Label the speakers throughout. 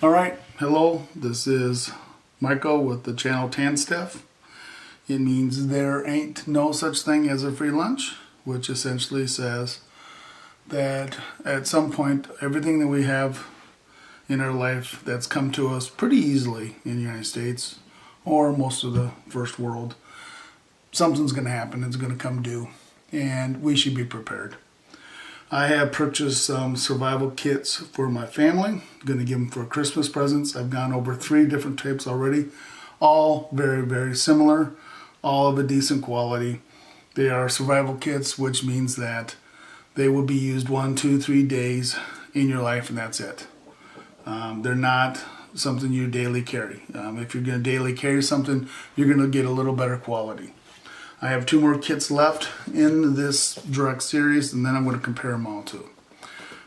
Speaker 1: Alright, hello, this is Michael with the channel Tan Stuff. It means there ain't no such thing as a free lunch, which essentially says that at some point everything that we have in our life that's come to us pretty easily in the United States or most of the first world, something's going to happen, it's going to come due, and we should be prepared. I have purchased some survival kits for my family. I'm going to give them for Christmas presents. I've gone over 3 different types already. All very, very similar. All of a decent quality. They are survival kits, which means that they will be used 1, 2, 3 days in your life, and that's it. They're not something you daily carry. If you're going to daily carry something, you're going to get a little better quality. I have 2 more kits left in this direct series, and then I'm going to compare them all to.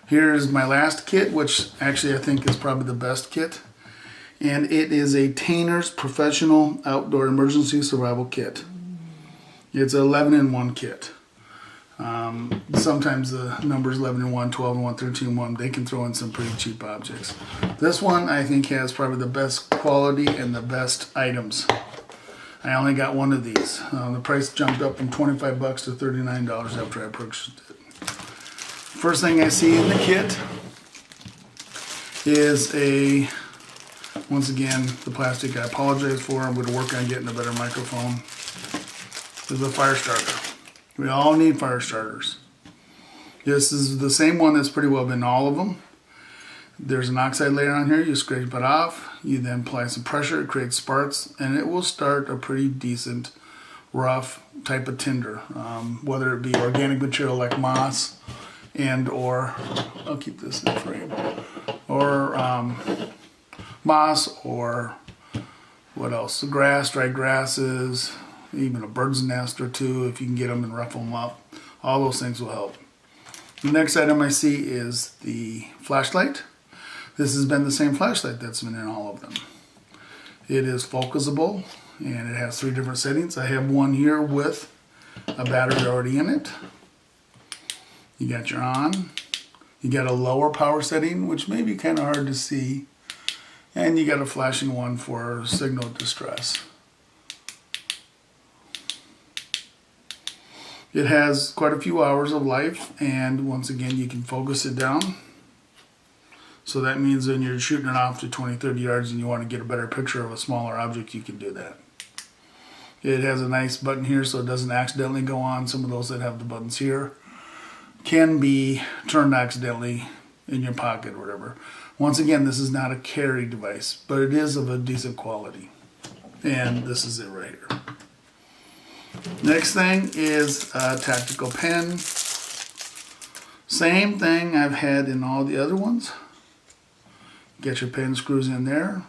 Speaker 1: Here's my last kit, which actually I think is probably the best kit. And it is a Tianers Professional Outdoor Emergency Survival Kit. It's an 11-in-1 kit. Sometimes the numbers 11-in-1, 12-in-1, 13-in-1, they can throw in some pretty cheap objects. This one I think has probably the best quality and the best items. I only got 1 of these. The price jumped up from $25 to $39 after I purchased it. First thing I see in the kit is once again, the plastic. I apologize for. I'm going to work on getting a better microphone. This is a fire starter. We all need fire starters. This is the same one that's pretty well been in all of them. There's an oxide layer on here. You scrape it off. You then apply some pressure. It creates sparks, and it will start a pretty decent, rough type of tinder. Whether it be organic material like moss, or I'll keep this in the frame, or moss, or what else? Grass, dried grasses, even a bird's nest or 2 if you can get them and ruffle them up. All those things will help. The next item I see is the flashlight. This has been the same flashlight that's been in all of them. It is focusable, and it has 3 different settings. I have one here with a battery already in it. You got your on. You got a lower power setting, which may be kind of hard to see. And you got a flashing one for signal distress. It has quite a few hours of life, and once again you can focus it down. So that means when you're shooting it off to 20, 30 yards and you want to get a better picture of a smaller object, you can do that. It has a nice button here so it doesn't accidentally go on. Some of those that have the buttons here can be turned accidentally in your pocket or whatever. Once again, this is not a carry device, but it is of a decent quality. And this is it right here. Next thing is a tactical pen. Same thing I've had in all the other ones. Get your pen screws in there.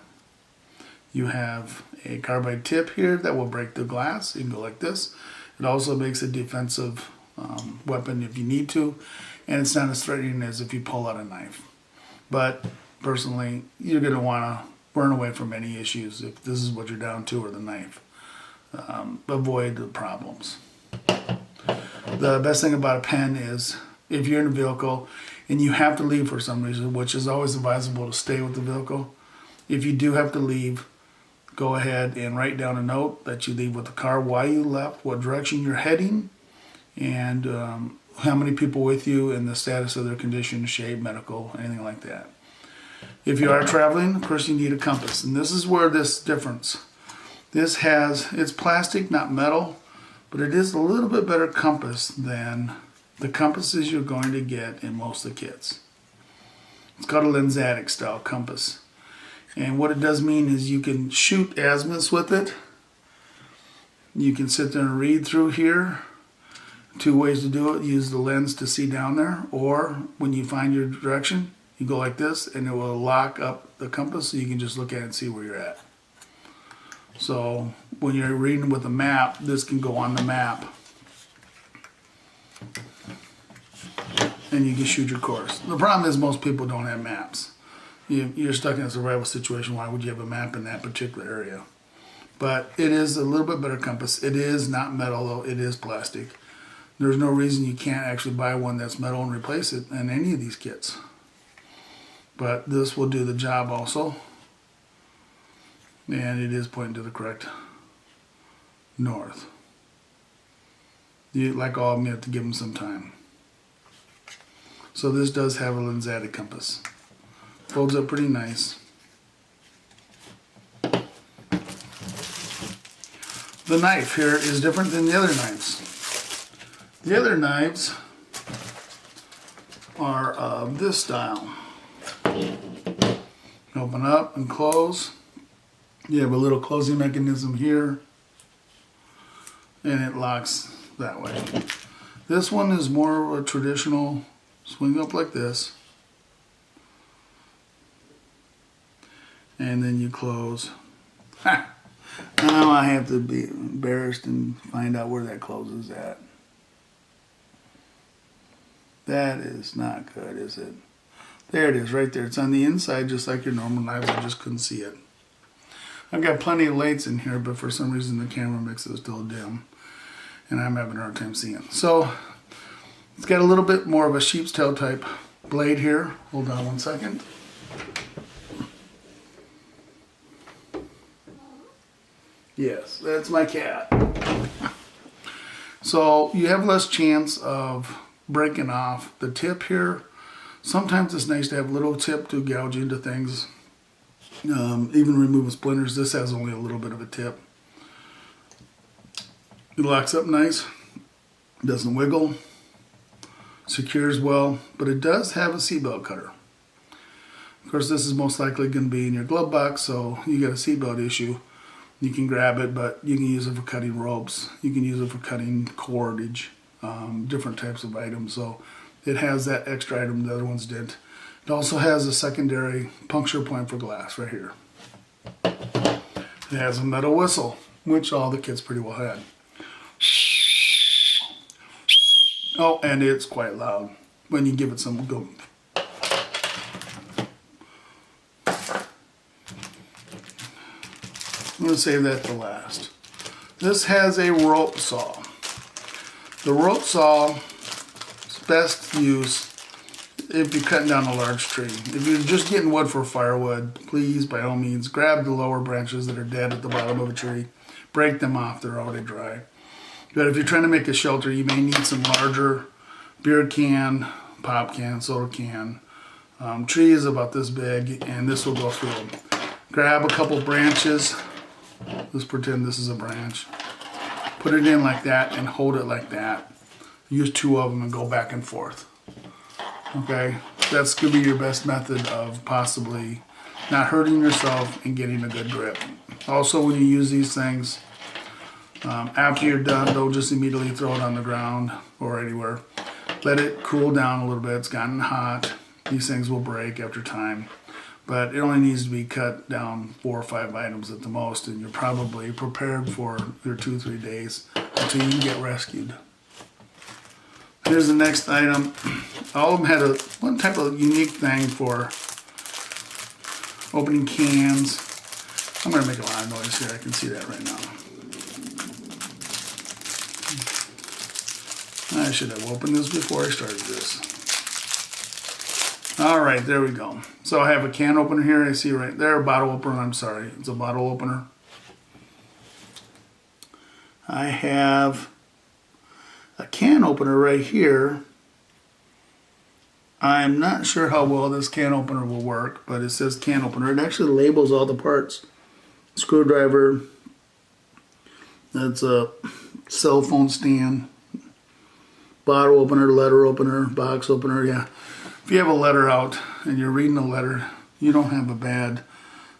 Speaker 1: You have a carbide tip here that will break the glass. You can go like this. It also makes a defensive weapon if you need to, and it's not as threatening as if you pull out a knife. But personally, you're going to want to burn away from any issues if this is what you're down to, or the knife. Avoid the problems. The best thing about a pen is if you're in a vehicle and you have to leave for some reason, which is always advisable to stay with the vehicle. If you do have to leave, go ahead and write down a note that you leave with the car, why you left, what direction you're heading, and how many people with you, and the status of their condition, shape, medical, anything like that. If you are traveling, of course you need a compass, and this is where this difference. It's plastic, not metal, but it is a little bit better compass than the compasses you're going to get in most of the kits. It's called a lensatic style compass. And what it does mean is you can shoot azimuths with it. You can sit there and read through here. 2 ways to do it. Use the lens to see down there, or when you find your direction, you go like this and it will lock up the compass so you can just look at it and see where you're at. So when you're reading with a map, this can go on the map and you can shoot your course. The problem is most people don't have maps. You're stuck in a survival situation. Why would you have a map in that particular area? But it is a little bit better compass. It is not metal though, it is plastic. There's no reason you can't actually buy one that's metal and replace it in any of these kits. but this will do the job also. And it is pointing to the correct north. Like all of them, you have to give them some time. So this does have a lensatic compass. Folds up pretty nice. The knife here is different than the other knives. The other knives are of this style. Open up and close. You have a little closing mechanism here, and it locks that way. This one is more of a traditional swing up like this, and then you close. Ha! Now I have to be embarrassed and find out where that closes at. That is not good, is it? There it is, right there. It's on the inside, just like your normal knives. I just couldn't see it. I've got plenty of lights in here, but for some reason the camera mix is still dim, and I'm having a hard time seeing it. So it's got a little bit more of a sheep's tail type blade here. Hold on one second. Yes, that's my cat. So you have less chance of breaking off the tip here. Sometimes it's nice to have a little tip to gouge into things. Even removing splinters. This has only a little bit of a tip. It locks up nice. Doesn't wiggle. Secures well. But it does have a seatbelt cutter. Of course, this is most likely going to be in your glove box, so you got a seatbelt issue. You can grab it, but you can use it for cutting ropes. You can use it for cutting cordage, different types of items. So it has that extra item the other ones didn't. It also has a secondary puncture point for glass right here. It has a metal whistle, which all the kits pretty well had. Oh, and it's quite loud when you give it some go. I'm going to save that to last. This has a rope saw. The rope saw is best used if you're cutting down a large tree. If you're just getting wood for firewood, please, by all means, grab the lower branches that are dead at the bottom of a tree. Break them off, they're already dry. But if you're trying to make a shelter, you may need some larger beer can, pop can, soda can. Tree is about this big, and this will go through them. Grab a couple branches. Let's pretend this is a branch. Put it in like that and hold it like that. Use two of them and go back and forth. Okay, that's going to be your best method of possibly not hurting yourself and getting a good grip. Also, when you use these things, after you're done, don't just immediately throw it on the ground or anywhere. Let it cool down a little bit. It's gotten hot. These things will break after time. But it only needs to be cut down 4 or 5 items at the most, and you're probably prepared for your 2-3 days until you can get rescued. Here's the next item. All of them had one type of unique thing for opening cans. I'm going to make a lot of noise here. I can see that right now. I should have opened this before I started this. All right, there we go. So I have a can opener here. I see right there, a bottle opener. I'm sorry, it's a bottle opener. I have a can opener right here. I'm not sure how well this can opener will work, but it says can opener. It actually labels all the parts. Screwdriver. That's a cell phone stand. Bottle opener, letter opener, box opener, yeah. If you have a letter out and you're reading a letter, you don't have a bad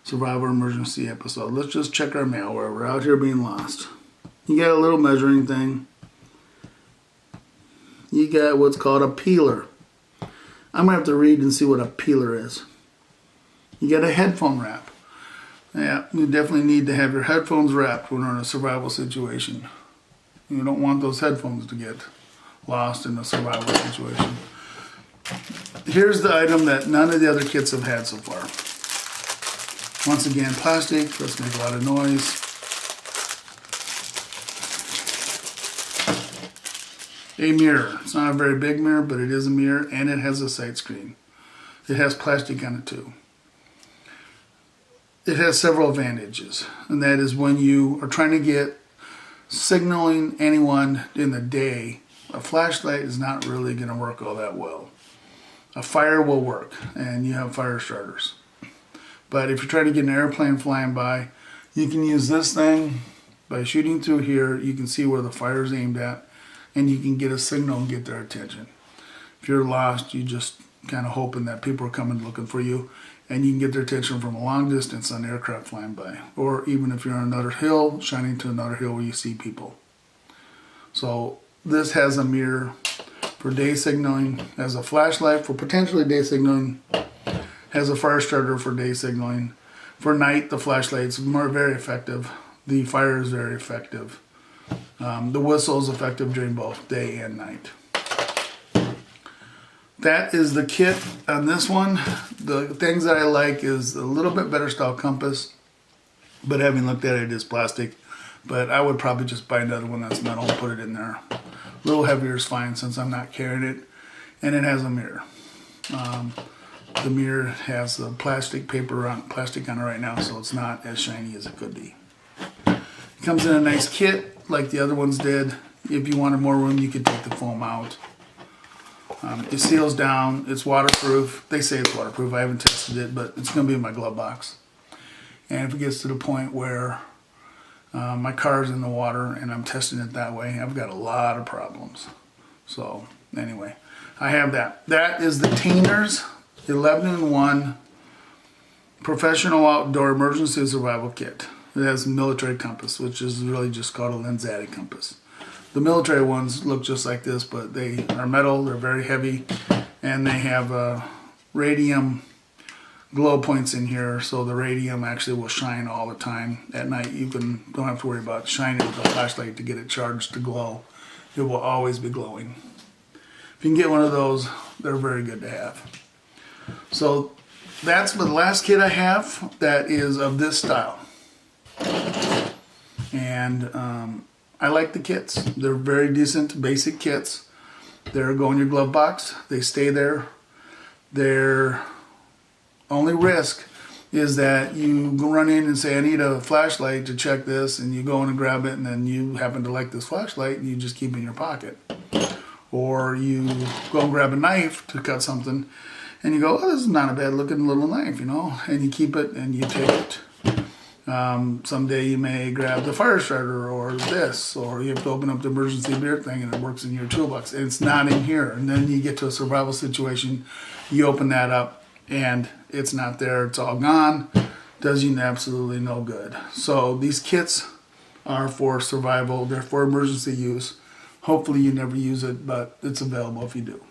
Speaker 1: survival emergency episode. Let's just check our mail where we're out here being lost. You got a little measuring thing. You got what's called a peeler. I'm going to have to read and see what a peeler is. You got a headphone wrap. Yeah, you definitely need to have your headphones wrapped when you're in a survival situation. You don't want those headphones to get lost in a survival situation. Here's the item that none of the other kits have had so far. Once again, plastic. Let's make a lot of noise. A mirror. It's not a very big mirror, but it is a mirror, and it has a sight screen. It has plastic on it too. It has several advantages, and that is when you are trying to get signaling anyone in the day, a flashlight is not really going to work all that well. A fire will work, and you have fire starters. But if you're trying to get an airplane flying by, you can use this thing. By shooting through here, you can see where the fire is aimed at, and you can get a signal and get their attention. If you're lost, you just kind of hoping that people are coming looking for you, and you can get their attention from a long distance on aircraft flying by. Or even if you're on another hill, shining to another hill where you see people. So this has a mirror for day signaling, has a flashlight for potentially day signaling, has a fire starter for day signaling. For night, the flashlight's very effective. The fire is very effective. The whistle is effective during both day and night. That is the kit on this one. The things that I like is a little bit better style compass, but having looked at it, it is plastic. But I would probably just buy another one that's metal and put it in there. A little heavier is fine since I'm not carrying it. And it has a mirror. The mirror has the plastic on it right now, so it's not as shiny as it could be. It comes in a nice kit like the other ones did. If you wanted more room, you could take the foam out. It seals down. It's waterproof. They say it's waterproof. I haven't tested it, but it's going to be in my glove box. And if it gets to the point where my car's in the water and I'm testing it that way, I've got a lot of problems. So anyway, I have that. That is the Tianers 11-in-1 Professional Outdoor Emergency Survival Kit. It has a military compass, which is really just called a lens-added compass. The military ones look just like this, but they are metal, they're very heavy, and they have radium glow points in here, so the radium actually will shine all the time. At night, you don't have to worry about shining with a flashlight to get it charged to glow. It will always be glowing. If you can get one of those, they're very good to have. So that's the last kit I have that is of this style. And I like the kits. They're very decent, basic kits. They're go in your glove box. They stay there. Their only risk is that you run in and say, I need a flashlight to check this, and you go in and grab it, and then you happen to like this flashlight, and you just keep it in your pocket. Or you go and grab a knife to cut something, and you go, oh, this is not a bad looking little knife, you know, and you keep it and you take it. Someday you may grab the fire starter or this, or you have to open up the emergency beer thing and it works in your toolbox and it's not in here. And then you get to a survival situation, you open that up and it's not there, it's all gone, does you absolutely no good. So these kits are for survival, they're for emergency use. Hopefully you never use it, but it's available if you do.